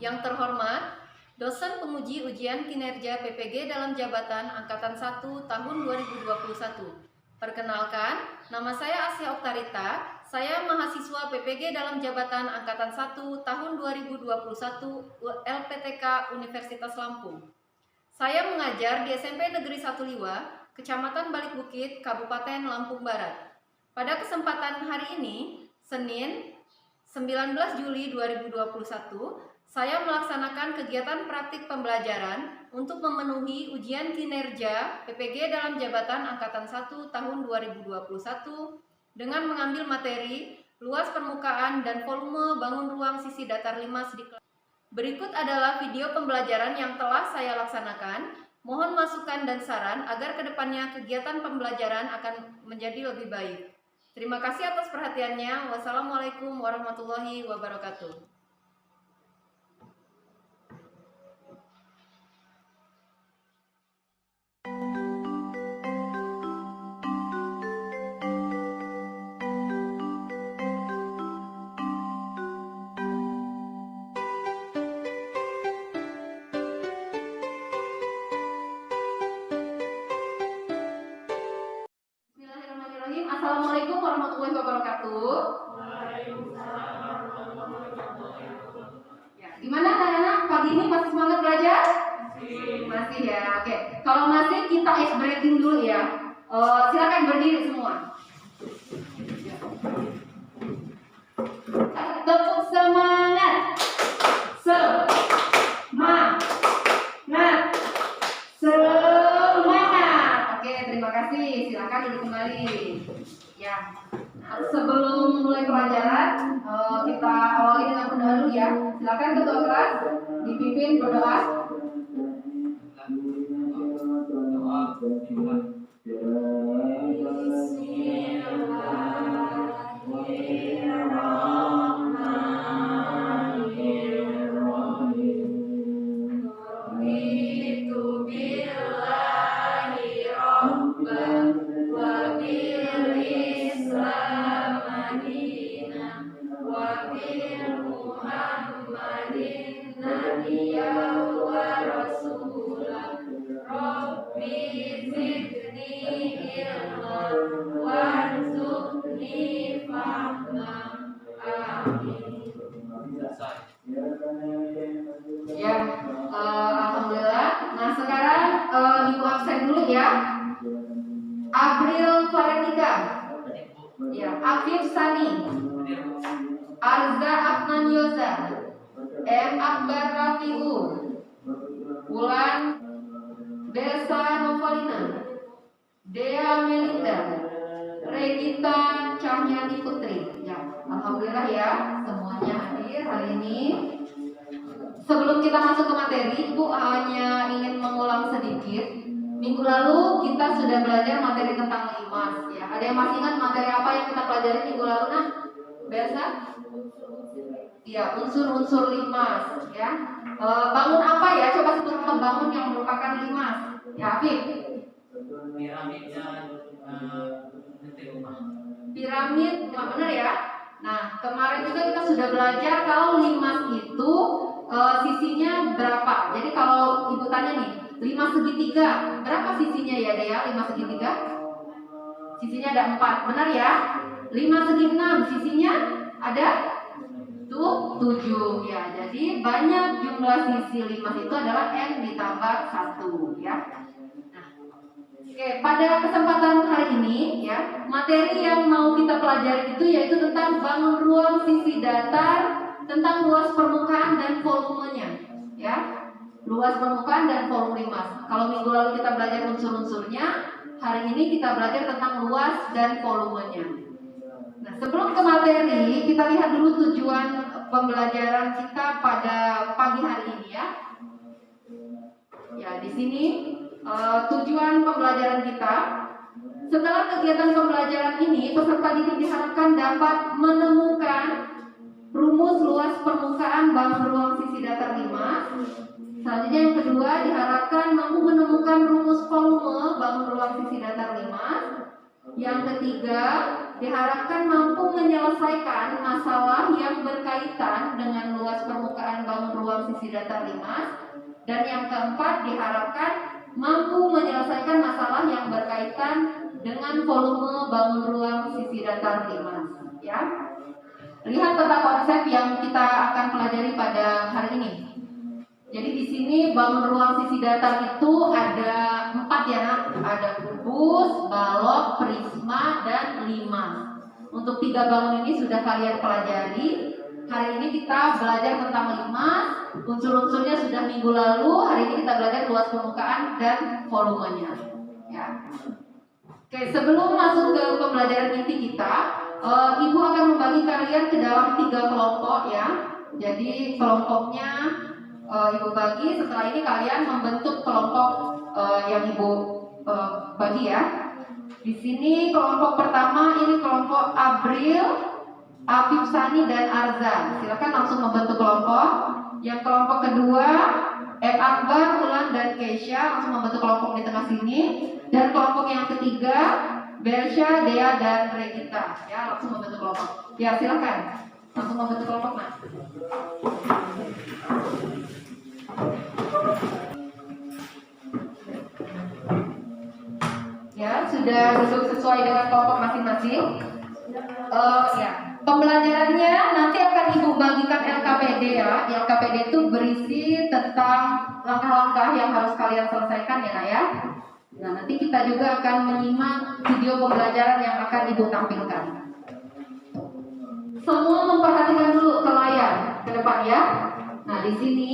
Yang terhormat, dosen penguji ujian kinerja PPG dalam jabatan Angkatan 1 tahun 2021. Perkenalkan, nama saya Asya Oktarita, saya mahasiswa PPG dalam jabatan Angkatan 1 tahun 2021 LPTK Universitas Lampung. Saya mengajar di SMP Negeri 1 Liwa, Kecamatan Balik Bukit, Kabupaten Lampung Barat. Pada kesempatan hari ini, Senin 19 Juli 2021, saya melaksanakan kegiatan praktik pembelajaran untuk memenuhi ujian kinerja PPG dalam jabatan Angkatan 1 tahun 2021 dengan mengambil materi luas permukaan dan volume bangun ruang sisi datar limas di kelas. Berikut adalah video pembelajaran yang telah saya laksanakan. Mohon masukan dan saran agar kedepannya kegiatan pembelajaran akan menjadi lebih baik. Terima kasih atas perhatiannya. Wassalamualaikum warahmatullahi wabarakatuh. Bismillahirrahmanirrahim. Assalamualaikum warahmatullahi wabarakatuh. Ya, gimana anak-anak pagi ini masih semangat belajar? Masih ya. Oke. Kalau masih kita ice breaking dulu ya. Silakan berdiri semua. Tepuk semangat. Semangat. Semangat. Oke, terima kasih. Silakan duduk kembali. Ya. Sebelum mulai pelajaran, kita awali dengan berdoa dulu ya. Silakan ketua kelas dipimpin berdoa. Ya, alhamdulillah. Nah sekarang ibu absen dulu ya. April Faretika, ya, Afif Sani, Arza Afnan Yoza, M Akbar Rafiu, Wulan Belsa Novalina, Dea Melinda, Regita Cahyani Putri. Ya, alhamdulillah ya, semuanya hadir hari ini. Sebelum kita masuk ke materi, Ibu hanya ingin mengulang sedikit. Minggu lalu kita sudah belajar materi tentang limas. Ya, ada yang masih ingat materi apa yang kita pelajari minggu lalu? Nah, biasa? Ya, unsur-unsur limas. Ya, bangun apa ya? Coba sebutkan bangun yang merupakan limas. Ya, Afif. Piramid, benar ya? Nah, kemarin juga kita sudah belajar kalau limas itu sisinya berapa. Jadi kalau ibu tanya nih, 5 segitiga, berapa sisinya ya Dea? 5 segitiga? Sisinya ada 4, benar ya? 5 segi 6, sisinya ada 7 ya. Jadi banyak jumlah sisi limas itu adalah N ditambah 1 ya. Oke, pada kesempatan hari ini ya, materi yang mau kita pelajari itu yaitu tentang bangun ruang sisi datar, tentang luas permukaan dan volumenya ya. Luas permukaan dan volume limas. Kalau minggu lalu kita belajar unsur-unsurnya, hari ini kita belajar tentang luas dan volumenya. Nah, sebelum ke materi, kita lihat dulu tujuan pembelajaran kita pada pagi hari ini ya. Ya, di sini tujuan pembelajaran kita. Setelah kegiatan pembelajaran ini, peserta didik diharapkan dapat menemukan rumus luas permukaan bangun ruang sisi datar limas. Selanjutnya yang kedua diharapkan mampu menemukan rumus volume bangun ruang sisi datar limas. Yang ketiga diharapkan mampu menyelesaikan masalah yang berkaitan dengan luas permukaan bangun ruang sisi datar limas. Dan yang keempat, diharapkan mampu menyelesaikan masalah yang berkaitan dengan volume bangun ruang sisi datar limas. Ya, lihat tata konsep yang kita akan pelajari pada hari ini. Jadi di sini bangun ruang sisi datar itu ada 4 ya nak. Ada kubus, balok, prisma, dan limas. Untuk 3 bangun ini sudah kalian pelajari. Hari ini kita belajar tentang limas. Unsur-unsurnya sudah minggu lalu. Hari ini kita belajar luas permukaan dan volumenya. Ya. Oke, sebelum masuk ke pembelajaran inti kita, Ibu akan membagi kalian ke dalam 3 kelompok ya. Jadi kelompoknya Ibu bagi. Setelah ini kalian membentuk kelompok yang Ibu bagi ya. Di sini kelompok pertama ini kelompok April, Afif Sani dan Arzan. Silakan langsung membentuk kelompok. Yang kelompok kedua M Akbar, Ulan dan Keisha langsung membentuk kelompok di tengah sini. Dan kelompok yang ketiga Bersha, Dea dan Regita. Ya, langsung membentuk kelompok. Ya, silakan langsung membentuk kelompok Mas. Ya, sudah duduk sesuai dengan kelompok masing-masing. Ya, pembelajarannya nanti akan Ibu bagikan LKPD ya. LKPD itu berisi tentang langkah-langkah yang harus kalian selesaikan ya, Nak ya. Nah, nanti kita juga akan menyimak video pembelajaran yang akan Ibu tampilkan. Semua memperhatikan dulu ke layar ke depan ya. Nah, di sini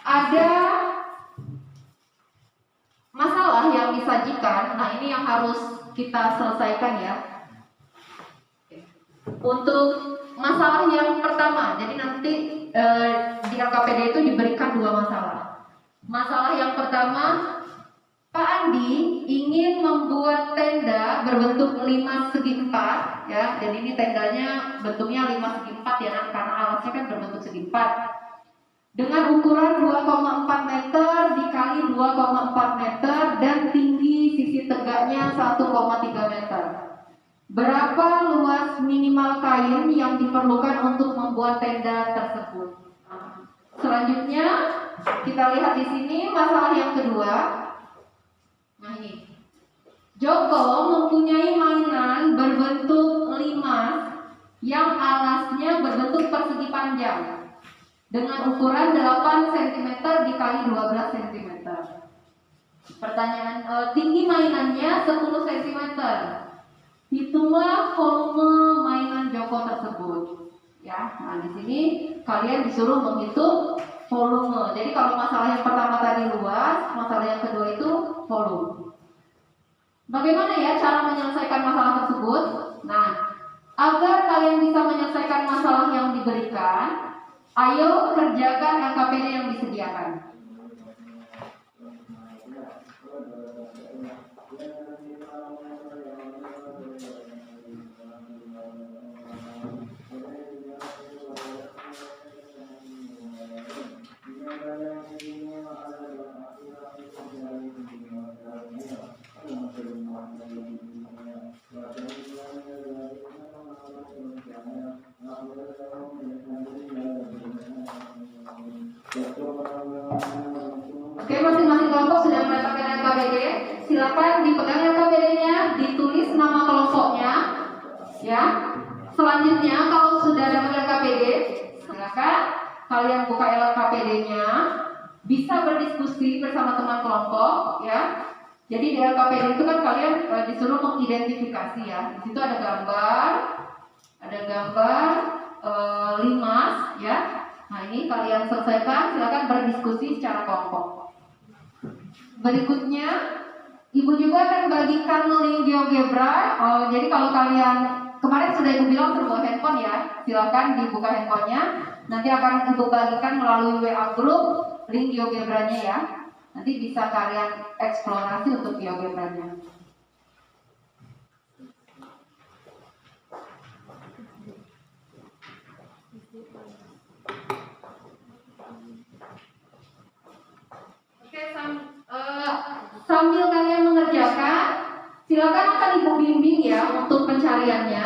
ada masalah yang disajikan. Nah, ini yang harus kita selesaikan ya. Untuk masalah yang pertama, jadi nanti di LKPD itu diberikan 2 masalah. Masalah yang pertama, Pak Andi ingin membuat tenda berbentuk 5 segi 4 ya. Dan ini tendanya bentuknya 5 segi 4 ya, karena alasnya kan berbentuk segi 4. Dengan ukuran 2,4 meter dikali 2,4 meter dan tinggi sisi tegaknya 1,3 meter. Berapa luas minimal kain yang diperlukan untuk membuat tenda tersebut? Selanjutnya kita lihat di sini masalah yang kedua. Nah ini, Joko mempunyai mainan berbentuk limas yang alasnya berbentuk persegi panjang dengan ukuran 8 cm dikali 12 cm. Pertanyaan, tinggi mainannya 10 cm. Hitunglah volume mainan Joko tersebut. Ya, nah di sini kalian disuruh menghitung volume. Jadi kalau masalah yang pertama tadi luas, masalah yang kedua itu volume. Bagaimana ya cara menyelesaikan masalah tersebut? Nah, agar kalian bisa menyelesaikan masalah yang diberikan, ayo kerjakan LKPD yang disediakan. Oke, masing-masing kelompok sudah mendapatkan LKPD. Silakan dipegang LKPD-nya, ditulis nama kelompoknya. Ya. Selanjutnya, kalau sudah dapat LKPD, silakan kalian buka LKPD-nya, bisa berdiskusi bersama teman kelompok. Ya. Jadi di LKPD itu kan kalian disuruh mengidentifikasi ya. Di situ ada gambar limas, ya. Nah ini kalian selesaikan, silakan berdiskusi secara kelompok. Berikutnya, Ibu juga akan bagikan link GeoGebra. Jadi kalau kalian kemarin sudah Ibu bilang suruh bawa handphone ya, silakan dibuka handphonenya. Nanti akan Ibu bagikan melalui WA group link GeoGebra-nya ya. Nanti bisa kalian eksplorasi untuk GeoGebra-nya. Oke, sambil kalian mengerjakan, silakan akan Ibu bimbing hariannya,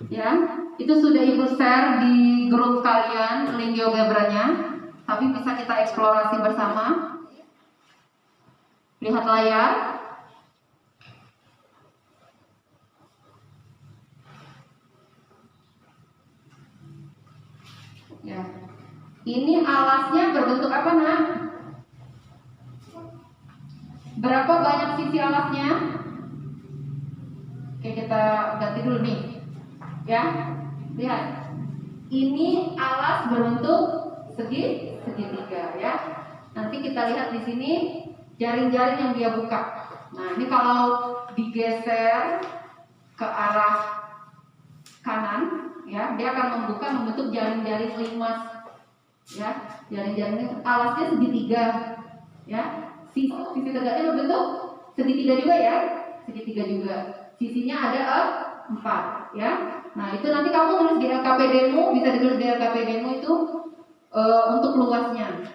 ya. Itu sudah Ibu share di grup kalian link GeoGebra-nya, tapi bisa kita eksplorasi bersama. Lihat layar. Ya. Ini alasnya berbentuk apa, Nak? Berapa banyak sisi alasnya? Oke, kita ganti dulu nih. Ya. Lihat. Ini alas berbentuk segitiga, ya. Nanti kita lihat di sini jaring-jaring yang dia buka. Nah, ini kalau digeser ke arah kanan, ya, dia akan membentuk jaring-jaring limas, ya. Jaring-jaring alasnya segitiga, ya. Sisi tegaknya berbentuk segitiga juga, ya. Segitiga juga. Sisinya ada 4, ya. Nah, itu nanti kamu tulis di LKPD-mu, bisa ditulis di LKPD-mu itu untuk luasnya.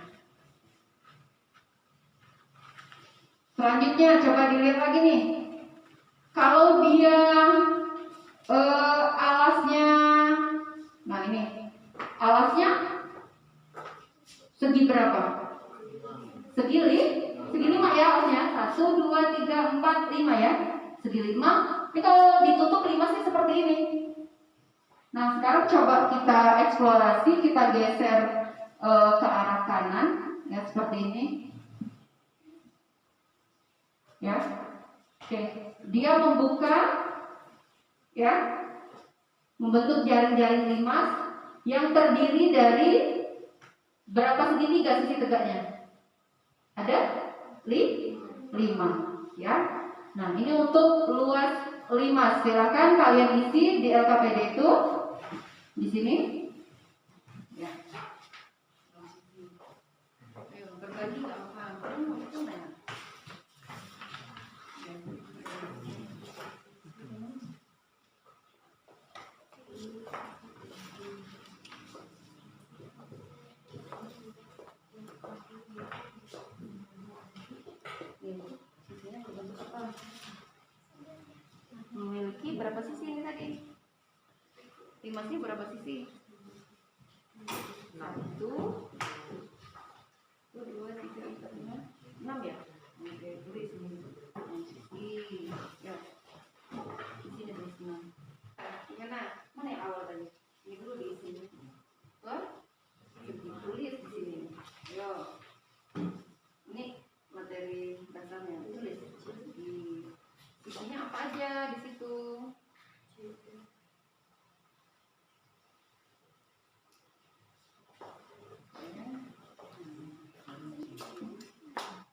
Selanjutnya coba dilihat lagi nih. Kalau dia alasnya, nah ini alasnya segi berapa? Segi 5 ya alasnya. 1, 2, 3, 4, 5 ya. Segi 5. Ini kalau ditutup 5 sih seperti ini. Nah, sekarang coba kita eksplorasi, kita geser ke arah kanan, ya seperti ini. Ya, oke. Dia membuka, ya, membentuk jaring-jaring limas yang terdiri dari berapa segitiga sisi tegaknya? Ada 5, ya. Nah, ini untuk luas limas. Silakan kalian isi di LKPD itu di sini. Ya. Berbagi nggak apa-apa. Memiliki berapa sisi ini tadi? Limasnya berapa sisi? 1, 2, 3, 4, 5, 6 ya? Oke, tulis ini. Sisi, ya. Sisi dan tulis 6. Gimana? Mana yang awal tadi? Ini dulu di sini. Tulis di sini. Yo. Ini materi dasarnya. Tulis di sisinya apa aja di situ.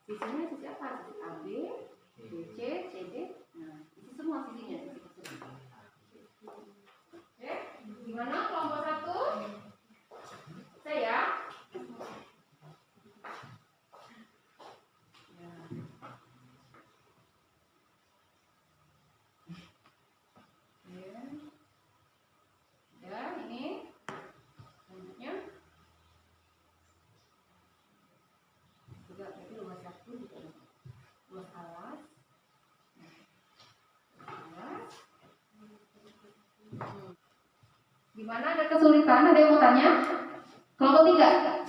Sisinya sisi apa? Sisi AB, BC, CD. Nah, isi semua sisinya. Oke, gimana kelompok 1? Saya. Gimana, ada kesulitan? Ada yang mau tanya? Kelompok 3?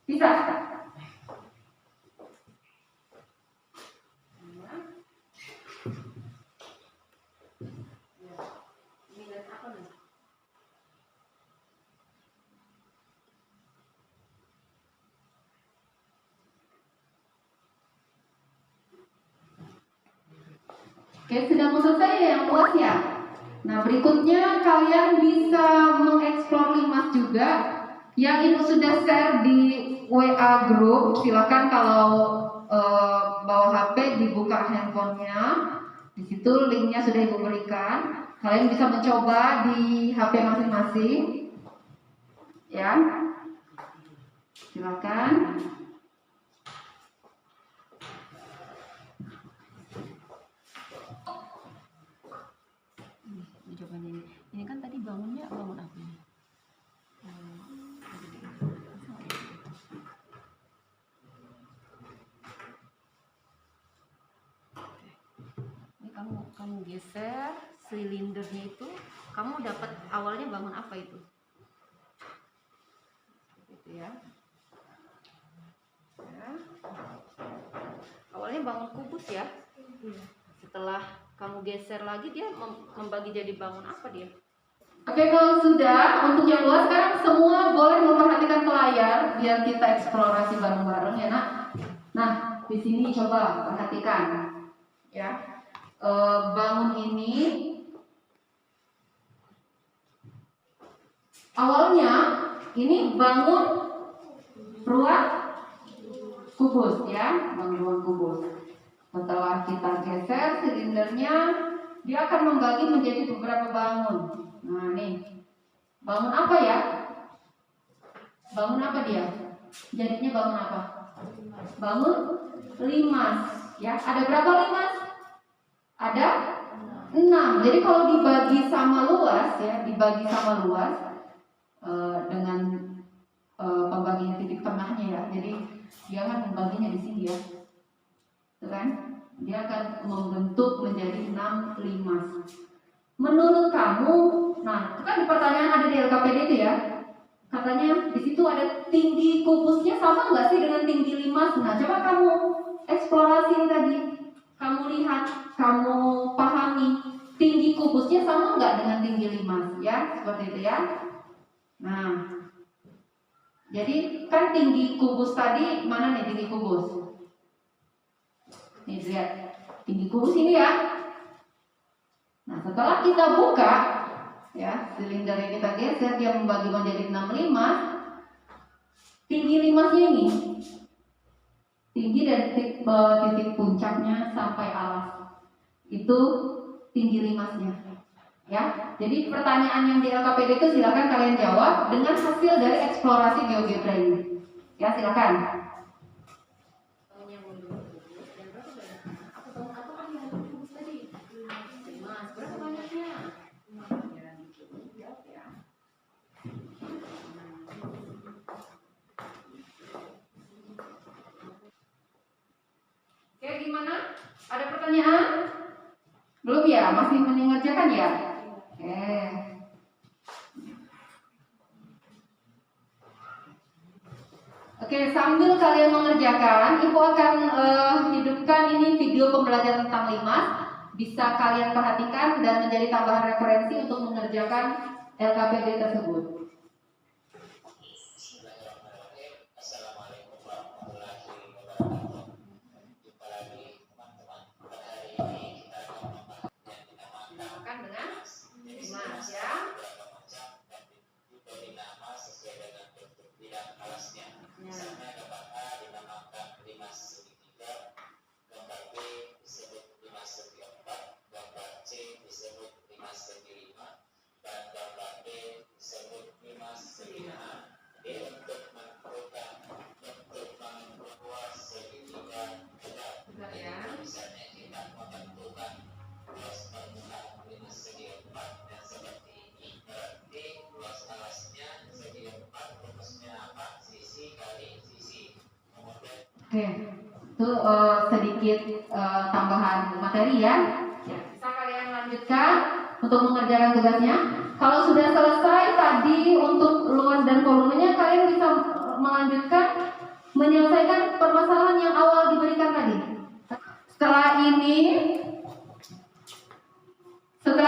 Bisa? Oke, sudah mau selesai ya yang luas ya? Nah, berikutnya kalian bisa mengeksplor limas juga. Yang Ibu sudah share di WA group, silakan kalau bawa HP dibuka handphonenya. Di situ linknya sudah Ibu berikan. Kalian bisa mencoba di HP masing-masing. Ya, silakan. Ini kan tadi bangunnya bangun apa ini? Ini kamu geser silindernya itu kamu dapat awalnya bangun apa itu? Gitu ya. Awalnya bangun kubus ya. Setelah kamu geser lagi dia membagi jadi bangun apa dia? Oke, kalau sudah, untuk yang luas sekarang semua boleh memperhatikan ke layar biar kita eksplorasi bareng-bareng ya nak. Nah, di sini coba perhatikan ya. Bangun ini awalnya ini bangun ruang kubus ya, bangun ruang kubus. Setelah kita geser silindernya, dia akan membagi menjadi beberapa bangun. Nah nih, bangun apa ya? Bangun apa dia? Jadinya bangun apa? Bangun limas. Ya, ada berapa limas? Ada 6. Jadi kalau dibagi sama luas ya, dibagi sama luas dengan pembagian titik tengahnya ya. Jadi dia akan membaginya di sini ya. Tuh kan? Dia akan membentuk menjadi 6 limas. Menurut kamu, nah itu kan di pertanyaan ada di LKPD itu ya. Katanya di situ ada tinggi kubusnya sama nggak sih dengan tinggi limas? Nah coba kamu eksplorasi tadi, kamu lihat, kamu pahami tinggi kubusnya sama nggak dengan tinggi limas? Ya seperti itu ya. Nah, jadi kan tinggi kubus tadi mana nih tinggi kubus? Nih lihat tinggi kubus ini ya. Nah setelah kita buka ya, silinder yang kita geser dia membagi menjadi 6 limas. Tinggi limasnya ini tinggi dari titik puncaknya sampai alas itu tinggi limasnya ya. Jadi pertanyaan yang di LKPD itu silakan kalian jawab dengan hasil dari eksplorasi GeoGebra ini ya, silakan. Oke, gimana? Ada pertanyaan? Belum ya? Masih mengerjakan ya? Oke. Oke, sambil kalian mengerjakan, Ibu akan hidupkan ini video pembelajaran tentang limas. Bisa kalian perhatikan dan menjadi tambahan referensi untuk mengerjakan LKPD tersebut. Oke, itu sedikit tambahan materi ya. Bisa kalian lanjutkan untuk mengerjakan tugasnya. Kalau sudah selesai tadi untuk luas dan volumenya, kalian bisa melanjutkan menyelesaikan permasalahan yang awal diberikan tadi. Setelah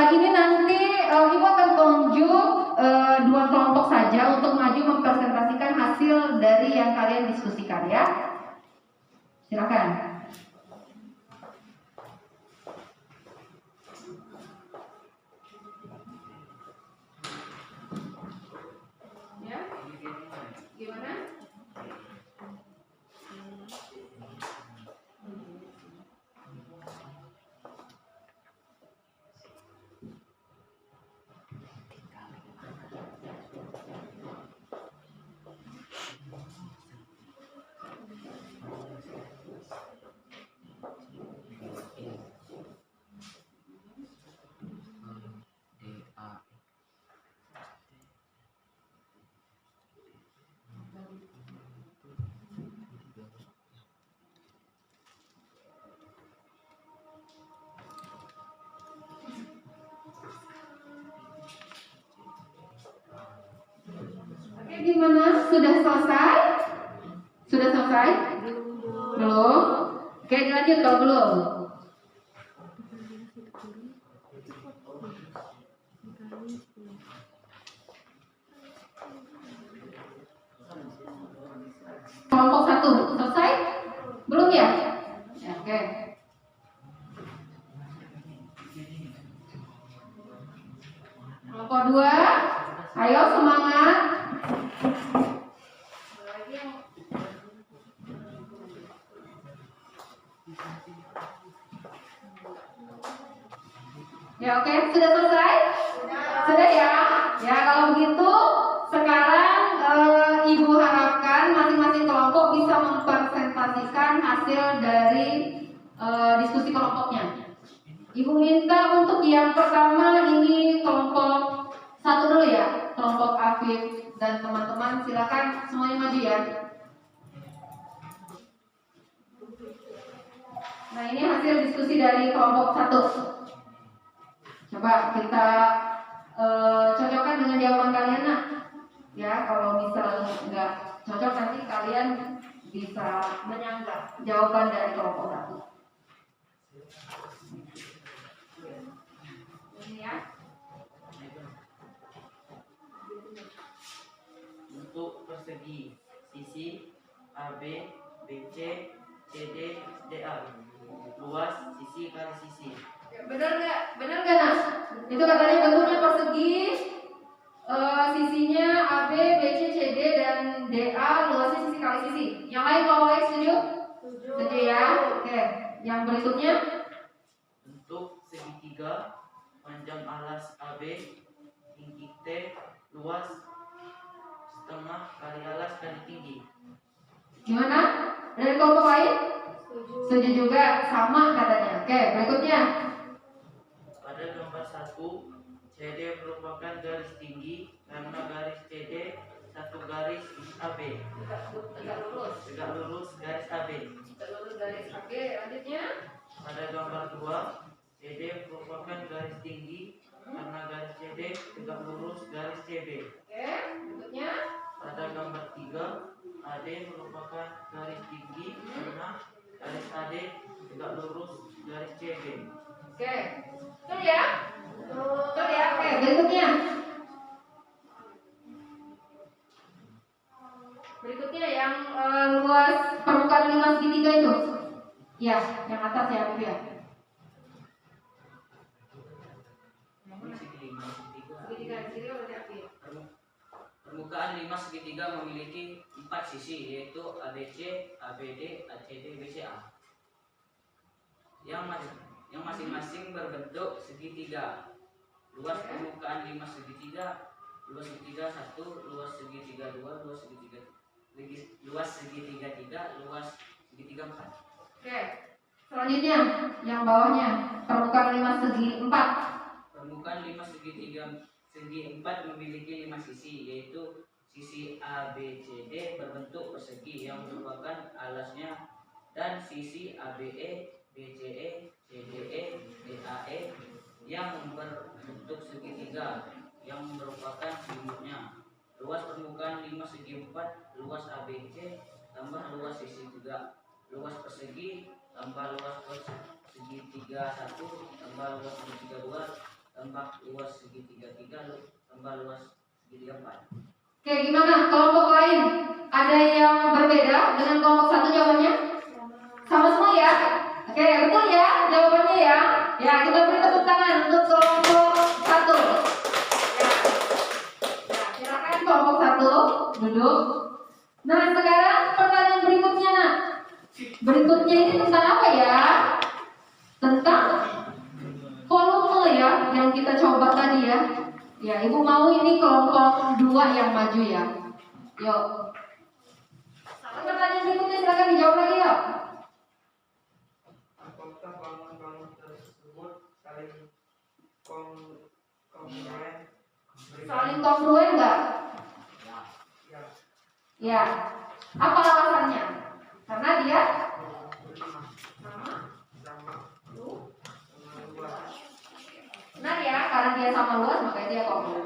ini nanti Ibu akan tunjuk 2 kelompok saja untuk maju mempresentasikan hasil dari yang kalian diskusikan ya. Silakan. Ya, gimana? gimana? Sudah selesai? Sudah selesai? Belum? Oke, dilanjut kalau belum. Kelompok 1 selesai? Belum ya? Ya, oke. Kelompok 2, ayo semangat. Ya, oke, sudah selesai? Sudah ya? Ya, kalau begitu sekarang Ibu harapkan masing-masing kelompok bisa mempresentasikan hasil dari diskusi kelompoknya. Ibu minta untuk yang pertama ini kelompok 1 dulu ya, kelompok Afif dan teman-teman silakan semuanya maju ya. Nah, ini hasil diskusi dari kelompok 1. Coba kita cocokkan dengan jawaban kalian nak. Ya, kalau misal nggak cocok nanti kalian bisa menyanggah jawaban dari kelompok 1. Ini ya. Untuk persegi sisi AB, BC, CD, DA, luas sisi kali sisi. Benar nggak? Benar nggak nak? Itu katanya bentuknya persegi, sisinya AB, BC, CD dan DA, luasnya sisi kali sisi. Yang lain kalau lain setuju? Setuju ya. Oke. Yang berikutnya? Untuk segitiga panjang alas AB, tinggi T, luas setengah kali alas kali tinggi. Gimana? Dari kelompok lain? Setuju juga, sama katanya. Oke, berikutnya. Pada gambar 1, CD merupakan garis tinggi karena garis CD satu garis AB. Tegak lurus garis AB. Garis AB, lanjutnya. Pada gambar 2, CD merupakan garis tinggi karena garis CD tegak lurus garis CB. Oke, berikutnya. Pada gambar 3, AD merupakan garis tinggi karena garis AD tegak lurus garis CB. Oke, betul ya? Betul ya? Oke, berikutnya. Berikutnya yang luas permukaan 5 segitiga itu. Ya, yang atas ya, Bu ya. Permukaan 5 segitiga memiliki 4 sisi, yaitu ABC, ABD, ACD, BCA, yang masing-masing berbentuk segitiga. Luas permukaan 5 segitiga, luas segitiga 1, luas segitiga 2, luas segitiga 3, luas segitiga 4. Oke, selanjutnya yang bawahnya permukaan 5 segi 4. Permukaan 5 segitiga segi 4 memiliki 5 sisi, yaitu sisi ABCD berbentuk persegi yang merupakan alasnya, dan sisi ABE, BCE, CDE, DAE yang berbentuk segitiga yang merupakan selimutnya. Luas permukaan 5 segi 4, luas ABC tambah luas sisi 3, luas persegi tambah luas segitiga 1 tambah luas segitiga 2 tambah luas segitiga 3 tambah luas segitiga 4. Oke, gimana? Kelompok lain ada yang berbeda dengan kelompok 1 jawabannya? Sama semua ya? Oke, betul ya jawabannya ya? Ya, kita beri tepuk tangan untuk kelompok 1. Ya, silakan kelompok 1 duduk. Nah, sekarang pertanyaan berikutnya nak. Berikutnya ini tentang apa ya? Tentang volume ya, yang kita coba tadi ya. Ya, Ibu mau ini kelompok 2 yang maju ya. Yuk. Pertanyaan berikutnya silakan dijawab lagi yuk. Apakah bangun-bangun tersebut kongruen? Saling kongruen nggak? Ya. Ya. Apa alasannya? Karena dia sama luas. Benar ya, karena dia sama luas makanya dia kongruen.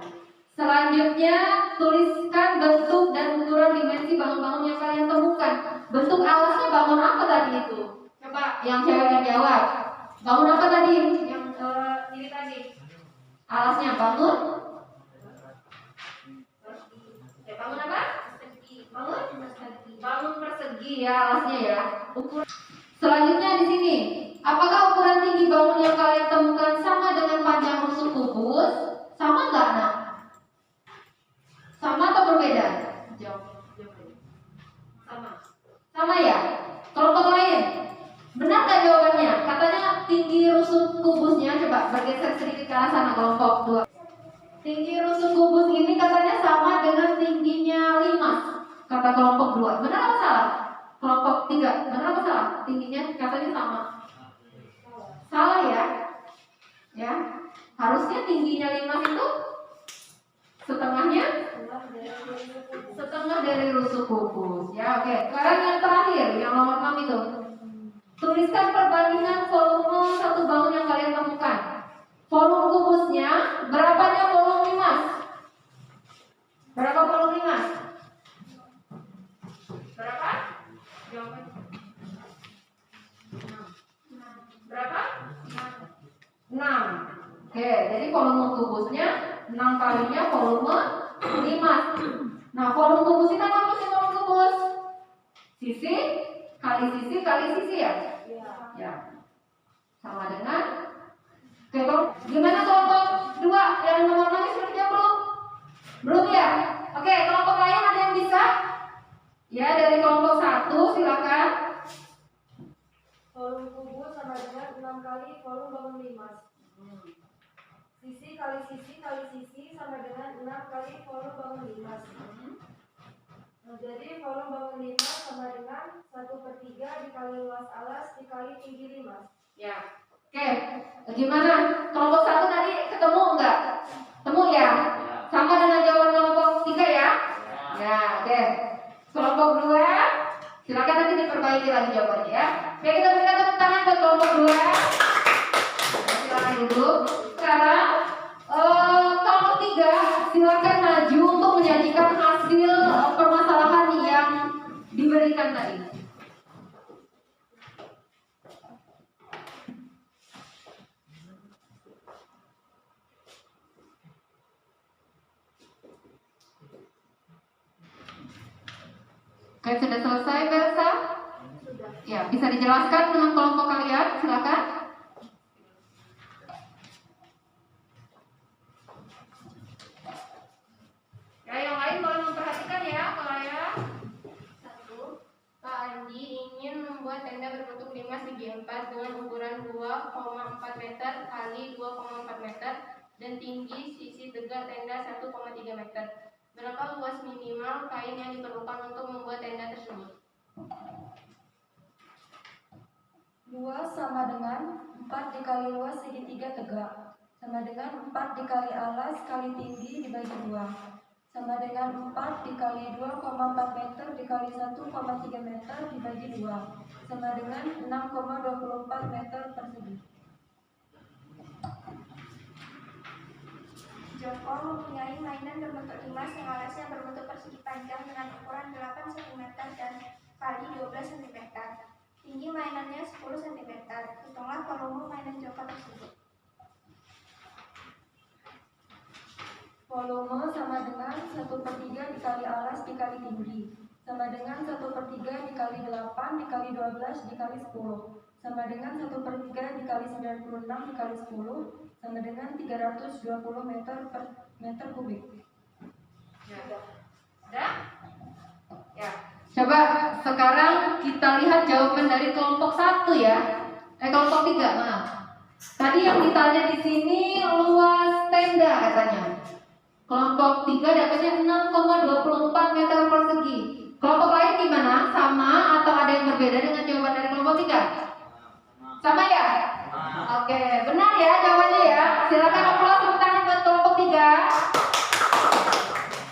Selanjutnya, tuliskan bentuk dan ukuran dimensi bangun-bangun yang kalian temukan. Bentuk alasnya bangun apa tadi itu? Coba yang cewek yang jawab. Bangun apa tadi? Yang ini tadi. Alasnya bangun? Ya, bangun apa? Bangun? Bangun persegi ya alasnya ya. Ukuran. Selanjutnya di sini, apakah ukuran tinggi bangun yang kalian temukan sama dengan panjang rusuk kubus? Sama nggak, Nak? Sama atau berbeda? Jawab. Sama. Sama ya? Kelompok lain? Benar nggak jawabannya? Katanya tinggi rusuk kubusnya, coba bergeser sedikit ke arah sana kelompok 2. Tinggi rusuk kubus ini katanya sama dengan tingginya limas, kata kelompok 2. Benar apa salah? Kelompok 3, benar apa salah? Tingginya katanya sama. Salah ya? Ya. Harusnya tingginya limas itu setengah dari rusuk kubus. Ya, oke. Sekarang yang terakhir, yang nomor 6 itu. Tuliskan perbandingan volume satu bangun yang kalian temukan. Volume kubusnya, berapanya volume limas? Berapa volume limas? Berapa? Jawabannya. Berapa? 6. Oke, jadi volume kubusnya 6 kalinya volume limas. Nah, volume kubus ini apa sih volume kubus? Sisi kali sisi kali sisi ya? Ya. Sama dengan. Oke, gimana kelompok 2 yang nomor 6 sudah dijawab belum? Belum ya? Oke, kelompok lain ada yang bisa? Ya, dari kelompok 1 silakan. Volume kubus sama dengan 6 kali volume bangun limas. Sisi kali sisi kali sisi sama dengan 6 kali volume bangun limas. Nah, jadi volume bangun limas sama dengan 1/3 dikali luas alas dikali tinggi limas. Ya. Oke, gimana? Kelompok 1 tadi ketemu enggak? Temu ya? Sama dengan jawaban kelompok 3 ya? Ya, oke. Kelompok 2, silakan nanti diperbaiki lagi jawabannya ya. Oke, kita berikan tepuk tangan buat kelompok 2. Silakan duduk. Sekarang kelompok 3 silakan maju untuk menyajikan hasil permasalahan yang diberikan tadi. Oke, sudah selesai Belsa? Sudah. Ya, bisa dijelaskan dengan kelompok kalian, silakan. Ya, yang lain boleh memperhatikan ya, kalian. 1. Pak Andi ingin membuat tenda berbentuk 5 segi 4 dengan ukuran 2,4 meter kali 2,4 meter dan tinggi sisi tegak tenda 1,3 meter. Berapa luas minimal kain yang diperlukan untuk membuat tenda tersebut? 2 sama dengan 4 dikali luas segitiga tegak sama dengan 4 dikali alas kali tinggi dibagi 2 sama dengan 4 dikali 2,4 meter dikali 1,3 meter dibagi 2 sama dengan 6,24 meter persegi. Joko mempunyai mainan berbentuk limas yang alasnya berbentuk persegi panjang dengan ukuran 8 cm dan kali 12 cm. Tinggi mainannya 10 cm. Hitunglah volume mainan Joko tersebut. Volume sama dengan 1/3 dikali alas dikali tinggi sama dengan 1/3 dikali 8 dikali 12 dikali 10 sama dengan 1/3 dikali 96 dikali 10 sama dengan 320 meter per meter kubik. Ya. Udah? Ya. Coba sekarang kita lihat jawaban dari kelompok 1 ya. Kelompok 3, maaf. Tadi yang ditanya di sini luas tenda katanya. Kelompok 3 dapatnya 6,24 meter persegi. Kelompok lain gimana? Sama atau ada yang berbeda dengan jawaban dari kelompok 3? Sama ya? Oke, benar ya jawabannya ya. Silakan aplaus tepuk tangan buat kelompok 3.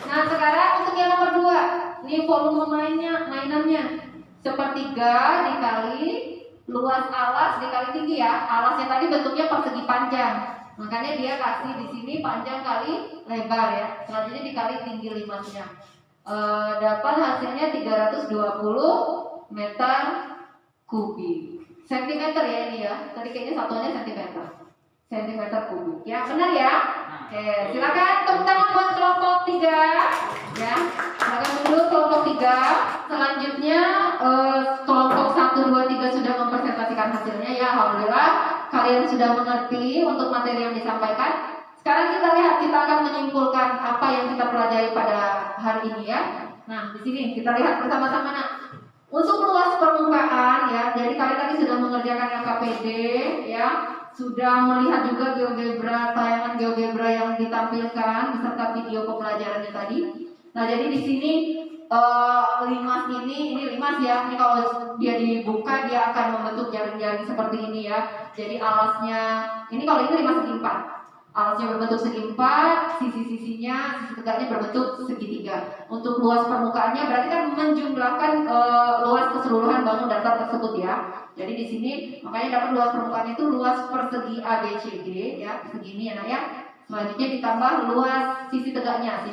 Nah, sekarang untuk yang nomor 2. Ini volume mainannya. 1/3 dikali luas alas dikali tinggi ya. Alasnya tadi bentuknya persegi panjang. Makanya dia kasih di sini panjang kali lebar ya. Selanjutnya dikali tinggi limasnya. Dapat hasilnya 320 meter kubik. Sentimeter ya ini ya. Tadi kayaknya satuannya sentimeter. Sentimeter kubik. Ya, benar ya? Oke, silakan tepuk tangan buat kelompok 3 ya. Silakan dulu kelompok 3. Selanjutnya kelompok 1, 2, 3 sudah mempresentasikan hasilnya ya. Alhamdulillah kalian sudah mengerti untuk materi yang disampaikan. Sekarang kita lihat, kita akan menyimpulkan apa yang kita pelajari pada hari ini ya. Nah, di sini kita lihat bersama-sama. Nah, untuk luas permukaan ya, jadi kalian tadi sudah mengerjakan LKPD ya, sudah melihat juga GeoGebra, tayangan GeoGebra yang ditampilkan beserta video pembelajarannya tadi. Nah, jadi di sini limas ini limas ya. Ini kalau dia dibuka dia akan membentuk jaring-jaring seperti ini ya. Jadi alasnya ini kalau ini limas segi 4. Alasnya berbentuk segi 4, sisi tegaknya berbentuk segitiga. Untuk luas permukaannya berarti kan menjumlahkan luas keseluruhan bangun datar tersebut ya. Jadi di sini makanya dapat luas permukaan itu luas persegi ABCD ya, segini ya nak ya. Selanjutnya ditambah luas sisi tegaknya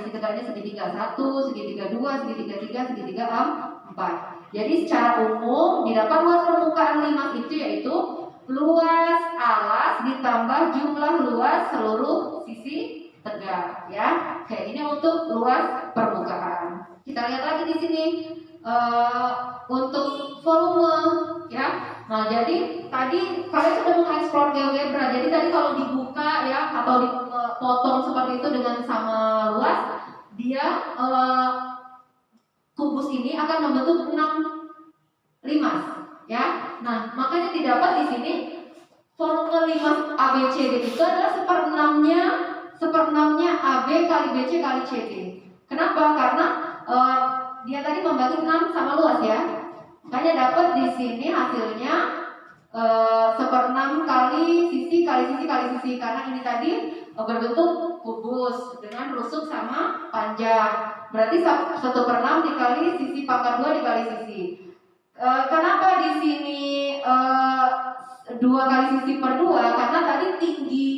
segitiga 1, segitiga 2, segitiga 3, segitiga 4. Jadi secara umum didapat luas permukaan limas itu yaitu luas alas ditambah jumlah luas seluruh sisi tegak ya. Oke, ini untuk luas permukaan. Kita lihat lagi di sini untuk volume ya. Nah, jadi tadi kalian sudah mengeksplor GeoGebra. Jadi tadi kalau dibuka ya atau dipotong seperti itu dengan sama luas, dia kubus ini akan membentuk 6 limas ya. Nah, makanya didapat di sini volume limas ABCD itu adalah seperenamnya AB kali BC kali CD. Kenapa? Karena dia tadi membagi 6 sama luas ya. Makanya dapat di sini hasilnya 1/6 kali sisi karena ini tadi berbentuk kubus dengan rusuk sama panjang. Berarti 1/6 dikali sisi pangkat 2 dikali sisi. Kenapa di sini 2 kali sisi per 2? Karena tadi tinggi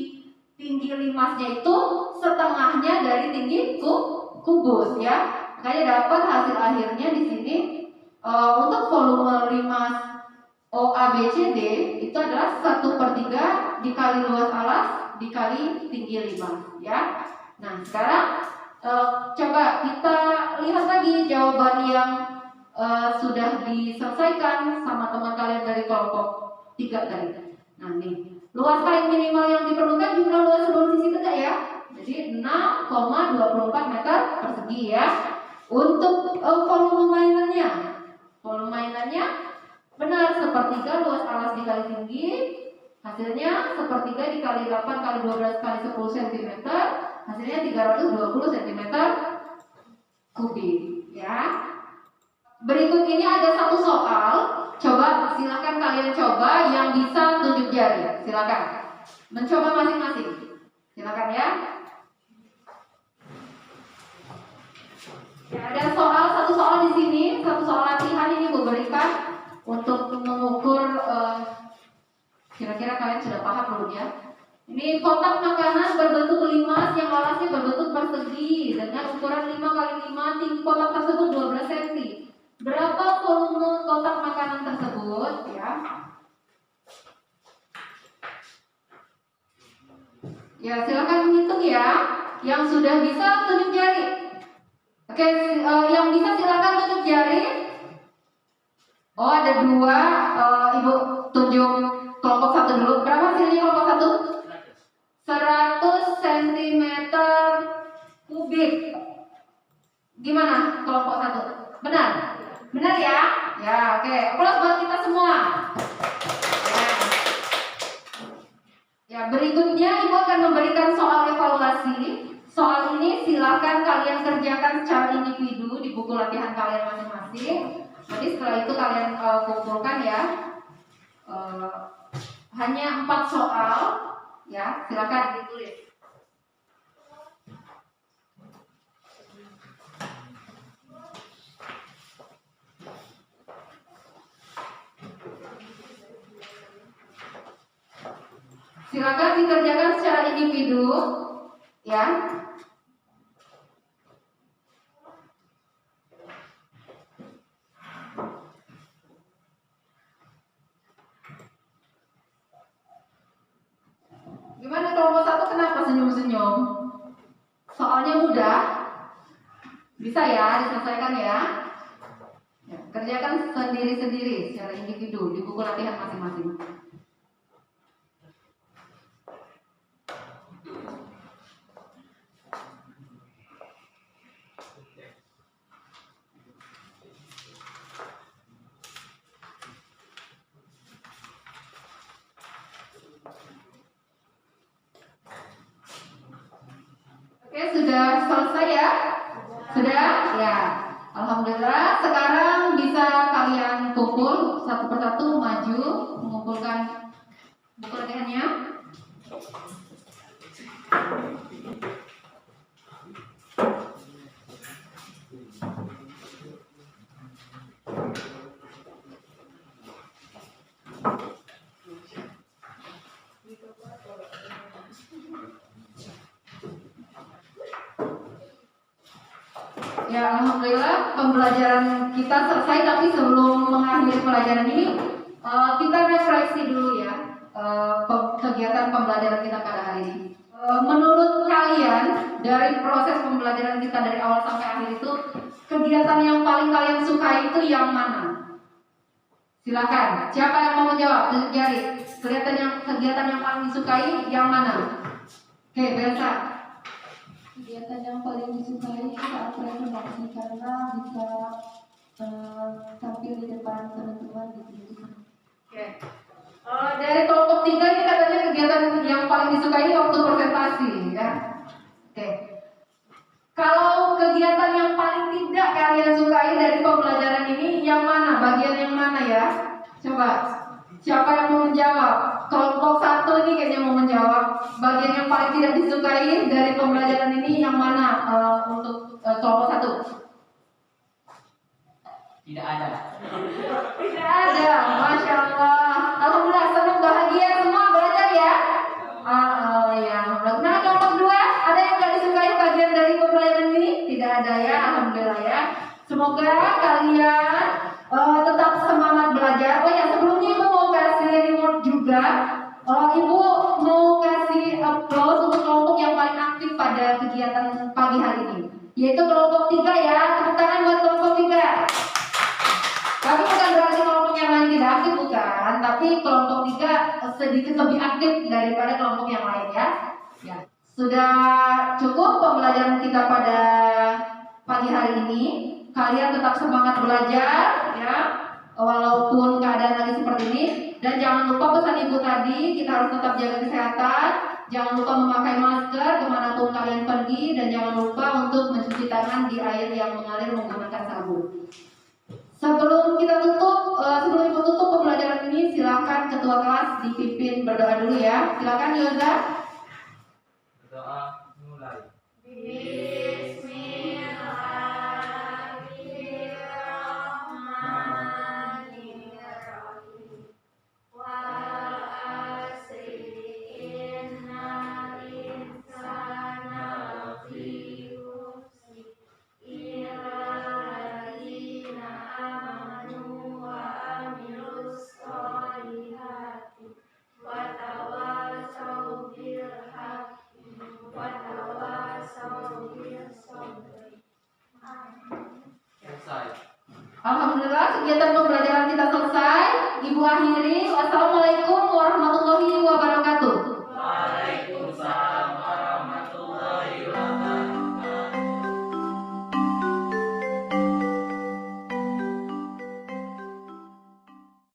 limasnya itu setengahnya dari tinggi kubus ya. Makanya dapat hasil akhirnya di sini untuk volume limas OABCD itu adalah 1/3 dikali luas alas dikali tinggi limas ya. Nah, sekarang coba kita lihat lagi jawaban yang sudah diselesaikan sama teman kalian dari kelompok 3 tadi. Nah, nih luas paling minimal yang diperlukan jumlah luas seluruh sisi tegak ya. Jadi 6,24 meter persegi ya. Untuk volume mainannya benar 1/3 luas alas dikali tinggi, hasilnya 1/3 dikali 8 kali 12 kali 10 cm, hasilnya 320 cm kubik ya. Berikut ini ada satu soal, coba silakan kalian coba yang bisa tunjuk jari, silakan mencoba masing-masing, silakan ya. Ya, ada satu soal di sini, satu soal latihan ini berikan untuk mengukur kira-kira kalian sudah paham belum ya? Ini kotak makanan berbentuk limas yang alasnya berbentuk persegi dengan ukuran 5 kali 5, tinggi kotak tersebut 12 cm. Berapa volume kotak makanan tersebut ya? Ya, silakan menghitung ya. Yang sudah bisa tunjuk jari. Oke, yang bisa silakan tunjuk jari. Oh, ada 2. Ibu tunjuk kelompok 1 dulu. Berapa hasilnya kelompok 1? 100 cm kubik. Gimana kelompok 1? Benar? Benar ya? Ya, oke. Aplaus buat kita semua. Ya, berikutnya Ibu akan memberikan soal evaluasi. Soal ini silakan kalian kerjakan secara individu di buku latihan kalian masing-masing. Nanti setelah itu kalian kumpulkan ya. Hanya 4 soal ya, silakan ditulis. Silakan dikerjakan secara individu, ya. Gimana kelompok 1 kenapa senyum-senyum? Soalnya mudah. Bisa ya diselesaikan ya. Ya, kerjakan sendiri-sendiri secara individu di buku latihan masing-masing. Oke, sudah selesai ya? Sudah? Ya. Alhamdulillah, sekarang bisa kalian kumpul satu persatu, maju mengumpulkan buku latihannya. Ya, alhamdulillah pembelajaran kita selesai, tapi sebelum mengakhiri pelajaran ini kita refleksi dulu ya kegiatan pembelajaran kita pada hari ini. Menurut kalian dari proses pembelajaran kita dari awal sampai akhir itu, kegiatan yang paling kalian suka itu yang mana? Silakan. Siapa yang mau menjawab? Tunjuk jari. Kegiatan yang paling disukai yang mana? Oke, Belsa. Kegiatan yang paling disukai saat presentasi karena bisa tampil di depan teman-teman gitu. Oke. Dari kelompok 3 ini katanya kegiatan yang paling disukai waktu presentasi ya. Oke. Kalau kegiatan yang paling tidak kalian sukai dari pembelajaran ini yang mana? Bagian yang mana ya? Coba. Siapa yang mau menjawab? Kelompok 1 ini kayaknya mau menjawab. Bagian yang paling tidak disukai dari pembelajaran ini yang mana untuk kelompok 1? Tidak ada. Tidak ada. Masya Allah. Alhamdulillah, senang, bahagia semua belajar ya. Ya. Nah, kelompok 2 ada yang tidak disukai bagian dari pembelajaran ini? Tidak ada ya. Alhamdulillah ya. Semoga kalian tetap semangat belajar. Oh ya, sebelumnya Ibu mau kasih reward juga. Ibu mau kasih applause untuk kelompok yang paling aktif pada kegiatan pagi hari ini, yaitu kelompok 3 ya. Tepuk tangan buat kelompok 3. Tapi bukan berarti kelompok yang lain tidak aktif, bukan. Tapi kelompok 3 sedikit lebih aktif daripada kelompok yang lain ya. Ya. Sudah cukup pembelajaran kita pada pagi hari ini. Kalian tetap semangat belajar ya, walaupun keadaan lagi seperti ini. Dan jangan lupa pesan Ibu tadi, kita harus tetap jaga kesehatan. Jangan lupa memakai masker kemanapun kalian pergi. Dan jangan lupa untuk mencuci tangan di air yang mengalir menggunakan sabun. Sebelum kita tutup, sebelum Ibu tutup pembelajaran ini, silakan ketua kelas dipimpin berdoa dulu ya. Silakan Yoza. Doa mulai. Alhamdulillah kegiatan pembelajaran kita selesai. Ibu akhiri. Wassalamualaikum